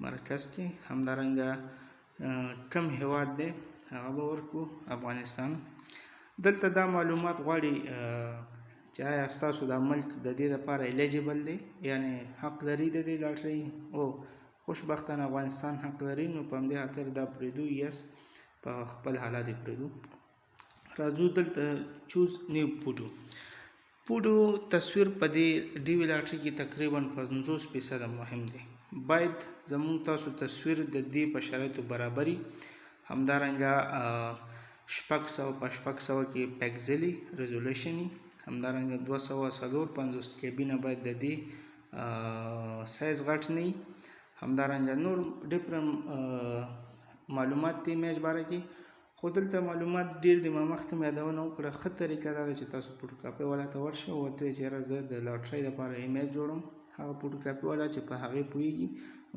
مرکز کې. همدارنګه کم هیواد دی هغه به ورکو افغانستان. دلته دا معلومات غواړي چې آیا ستاسو دا ملک د دې لپاره الیجیبل دی، یعنی حق لري د دې لاټرۍ، او خوشبختانه افغانستان حق لري. نو په همدې خاطر دا پرېږدو، یس په خپل حالات یې پرېږدو. راځو دلته چوز نیو پوډو تصویر په دې ډیوي لاټرۍ کې تقریبا 50% مهم دی. باید زموږ تاسو تصویر د دې په شرایطو برابري. همدارنګه 600 کې پیکزلي ریزولوشن، همدارنګه 254 کېبینه باید د دې سایز غټ نه وي. همدارنګه نور ډیفرنٹ معلومات دی میج باره کې، خو دلته معلومات ډیر دي. ما مخکې یادونه وکړه. ښه طریقه دا ده چې تاسو فوټوکاپي والا ته ورشئ او ورته ووایئ چې یاره زه د لاټرۍ لپاره ایمیج جوړوم. هغه فوټوکاپي والا چې په هغې پوهېږي